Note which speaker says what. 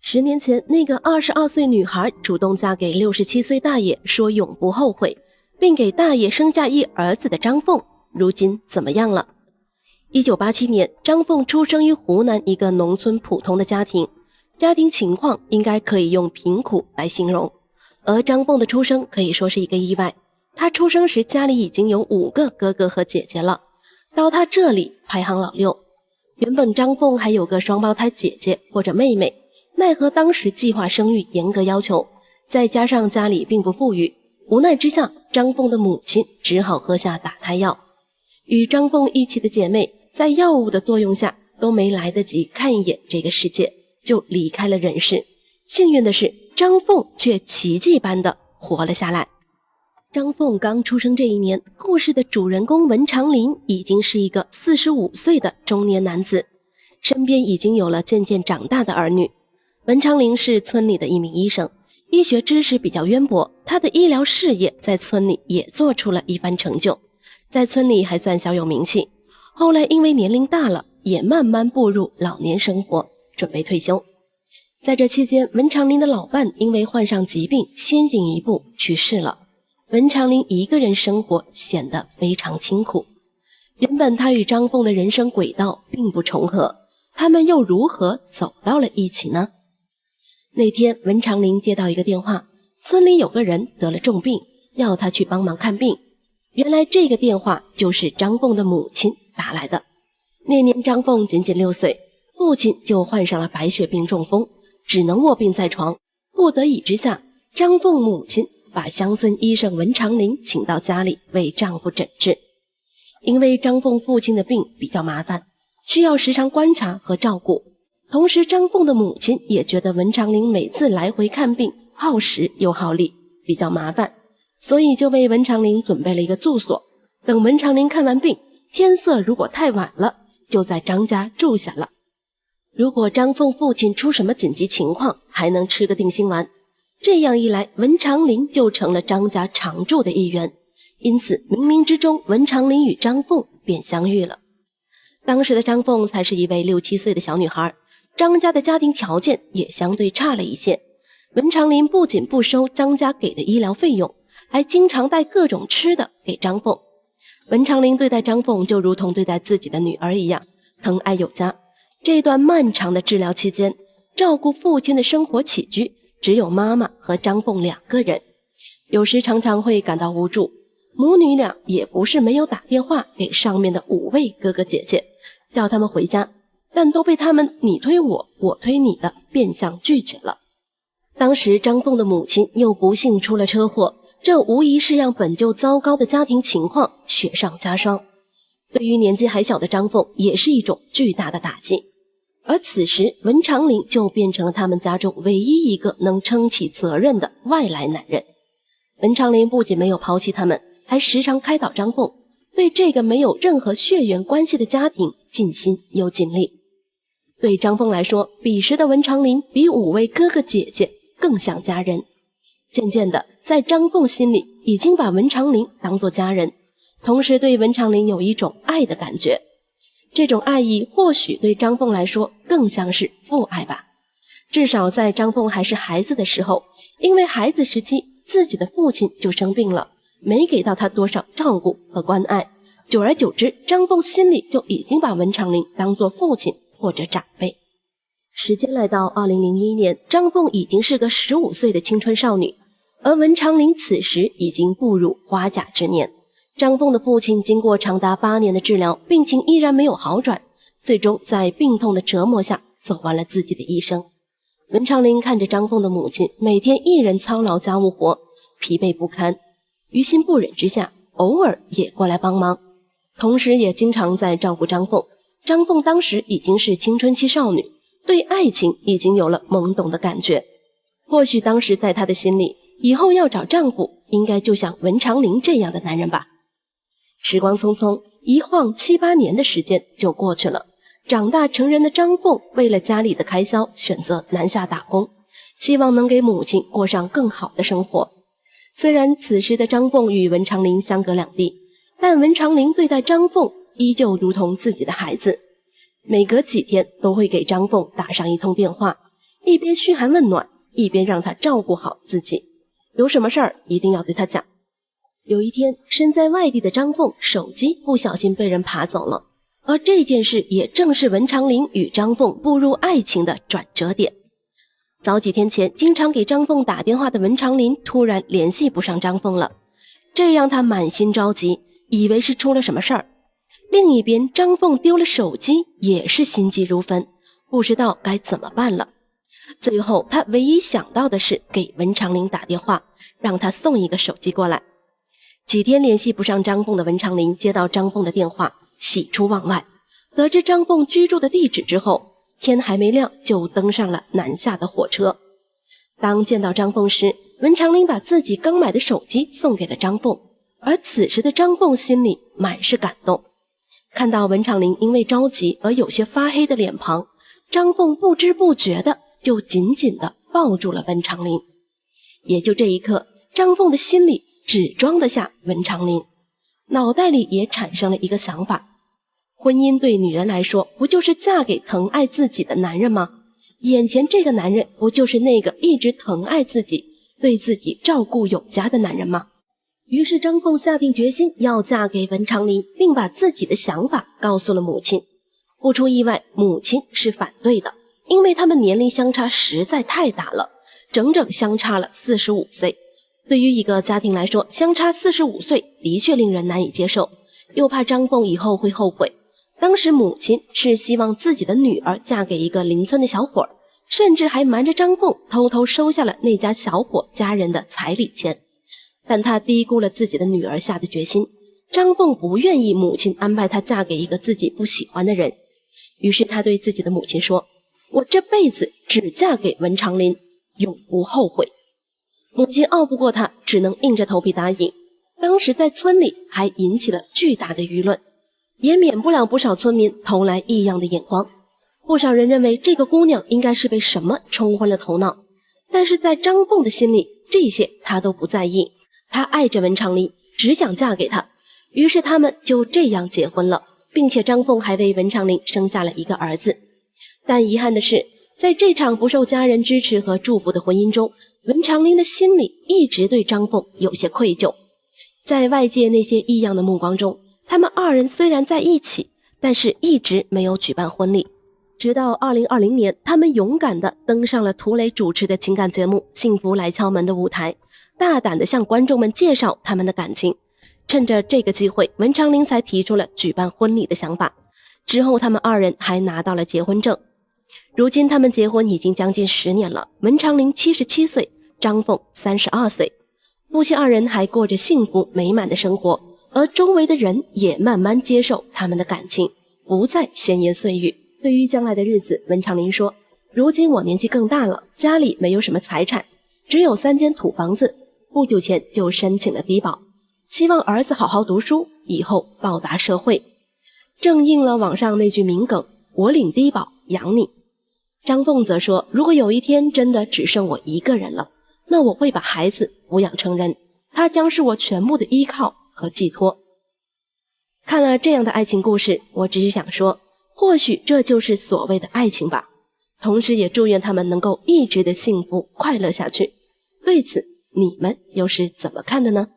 Speaker 1: 10年前，那個22歲女孩主動嫁給67歲大爺，說永不後悔，並給大爺生下一兒子的張鳳，如今怎麼樣了？1987年，張鳳出生於湖南一個農村普通的家庭，家庭情況應該可以用貧苦來形容。而張鳳的出生可以說是一個意外，她出生時家裡已經有5個哥哥和姐姐了，到她這裡排行老6。原本張鳳還有個雙胞胎姐姐或者妹妹，奈何當時計劃生育嚴格要求，再加上家裡並不富裕，無奈之下，張鳳的母親只好喝下打胎藥。與張鳳一起的姐妹在藥物的作用下都沒來得及看一眼這個世界，就離開了人世。幸運的是，張鳳卻奇蹟般的活了下來。張鳳剛出生這一年，故事的主人公文長林已經是一個45歲的中年男子，身邊已經有了漸漸長大的兒女。文長林是村裡的一名醫生，醫學知識比較淵博，他的醫療事業在村裡也做出了一番成就，在村裡還算小有名氣。後來因為年齡大了，也慢慢步入老年生活，準備退休。在這期間，文長林的老伴因為患上疾病，先行一步去世了。文長林一個人生活顯得非常清苦。原本他與張鳳的人生軌道並不重合，他們又如何走到了一起呢？那天，文長林接到一個電話，村裡有個人得了重病，要他去幫忙看病。原來這個電話就是張鳳的母親打來的。那年張鳳僅僅6歲，父親就患上了白血病中風，只能臥病在床。不得已之下，張鳳母親把鄉村醫生文長林請到家裡為丈夫診治。因為張鳳父親的病比較麻煩，需要時常觀察和照顧，同時張鳳的母親也覺得文長林每次來回看病耗時又耗力，比較麻煩，所以就為文長林準備了一個住所。等文長林看完病，天色如果太晚了，就在張家住下了。如果張鳳父親出什麼緊急情況，還能吃個定心丸。這樣一來，文長林就成了張家常住的一員。因此，冥冥之中，文長林與張鳳便相遇了。當時的張鳳才是一位6、7歲的小女孩，張家的家庭條件也相對差了一些。文長林不僅不收張家給的醫療費用，還經常帶各種吃的給張鳳。文長林對待張鳳就如同對待自己的女兒一樣，疼愛有加。這段漫長的治療期間，照顧父親的生活起居只有媽媽和張鳳2個人，有時常常會感到無助。母女倆也不是沒有打電話給上面的5位哥哥姐姐，叫他們回家，但都被他們你推我，我推你的變相拒絕了。當時張鳳的母親又不幸出了車禍，這無疑是讓本就糟糕的家庭情況雪上加霜。對於年紀還小的張鳳，也是一種巨大的打擊。而此時，文長林就變成了他們家中唯一一個能撐起責任的外來男人。文長林不僅沒有拋棄他們，還時常開導張鳳，對這個沒有任何血緣關係的家庭盡心又盡力。對張鳳來說，彼時的文長林比5位哥哥姐姐更像家人。漸漸的，在張鳳心裡已經把文長林當作家人，同時對文長林有一種愛的感覺。這種愛意或許對張鳳來說更像是父愛吧。至少在張鳳還是孩子的時候，因為孩子時期自己的父親就生病了，沒給到他多少照顧和關愛，久而久之，張鳳心裡就已經把文長林當作父親或者長輩。時間來到2001年，張鳳已經是個15歲的青春少女，而文長林此時已經步入花甲之年。張鳳的父親經過長達8年的治療，病情依然沒有好轉，最終在病痛的折磨下走完了自己的一生。文長林看着張鳳的母親每天一人操勞家務活，疲憊不堪，於心不忍之下，偶爾也過來幫忙，同時也經常在照顧張鳳。張鳳當時已經是青春期少女，對愛情已經有了懵懂的感覺。或許當時在她的心裡，以後要找丈夫應該就像文長林這樣的男人吧。時光匆匆，一晃7、8年的時間就過去了。長大成人的張鳳為了家裡的開銷，選擇南下打工，希望能給母親過上更好的生活。雖然此時的張鳳與文長林相隔2地，但文長林對待張鳳依舊如同自己的孩子，每隔幾天都會給張鳳打上一通電話，一邊噓寒問暖，一邊讓他照顧好自己，有什麼事兒一定要對他講。有一天，身在外地的張鳳手機不小心被人扒走了，而這件事也正是文長林與張鳳步入愛情的轉折點。早幾天前，經常給張鳳打電話的文長林突然聯繫不上張鳳了，這讓他滿心着急，以為是出了什麼事兒。另一邊，張鳳丟了手機，也是心急如焚，不知道該怎麼辦了。最後，他唯一想到的是給文長林打電話，讓他送一個手機過來。幾天聯繫不上張鳳的文長林接到張鳳的電話，喜出望外。得知張鳳居住的地址之後，天還沒亮就登上了南下的火車。當見到張鳳時，文長林把自己剛買的手機送給了張鳳，而此時的張鳳心裡滿是感動。看到文長林因為着急而有些發黑的臉龐，張鳳不知不覺的就緊緊地抱住了文長林。也就這一刻，張鳳的心裡只裝得下文長林，腦袋裡也產生了一個想法：婚姻對女人來說，不就是嫁給疼愛自己的男人嗎？眼前這個男人不就是那個一直疼愛自己、對自己照顧有加的男人嗎？於是張鳳下定決心要嫁給文長林，並把自己的想法告訴了母親。不出意外，母親是反對的，因為他們年齡相差實在太大了，整整相差了45歲。對於一個家庭來說，相差45歲的確令人難以接受，又怕張鳳以後會後悔。當時母親是希望自己的女兒嫁給一個鄰村的小伙，甚至還瞞着張鳳偷偷收下了那家小伙家人的彩禮錢。但她低估了自己的女兒下的決心，張鳳不願意母親安排她嫁給一個自己不喜歡的人。於是她對自己的母親說：“我這輩子只嫁給文長林，永不後悔。”母親拗不過她，只能硬着頭皮答應。當時在村裡還引起了巨大的輿論，也免不了不少村民投來異樣的眼光。不少人認為這個姑娘應該是被什麼沖昏了頭腦，但是在張鳳的心裡，這些她都不在意。她愛着文長林，只想嫁給他，於是他們就這樣結婚了，並且張鳳還為文長林生下了一個兒子。但遺憾的是，在這場不受家人支持和祝福的婚姻中，文長林的心裡一直對張鳳有些愧疚。在外界那些異樣的目光中，他們二人雖然在一起，但是一直沒有舉辦婚禮。直到2020年，他們勇敢地登上了涂磊主持的情感節目《幸福來敲門》的舞台，大膽地向觀眾們介紹他們的感情。趁着這個機會，文長林才提出了舉辦婚禮的想法。之後他們二人還拿到了結婚證。如今他們結婚已經将近10年了，文長林77歲，張鳳32歲，夫妻二人還過着幸福美滿的生活，而周圍的人也慢慢接受他們的感情，不再閒言碎語。對於將來的日子，文長林說：“如今我年紀更大了，家裡沒有什麼財產，只有3間土房子，不久前就申請了低保，希望兒子好好讀書，以後報答社會。”正應了網上那句名梗：“我領低保養你。”張鳳則說：“如果有一天真的只剩我一個人了，那我會把孩子撫養成人，他將是我全部的依靠和寄託。”看了這樣的愛情故事，我只是想說，或許這就是所謂的愛情吧，同時也祝願他們能夠一直的幸福快樂下去。對此，你們又是怎麼看的呢？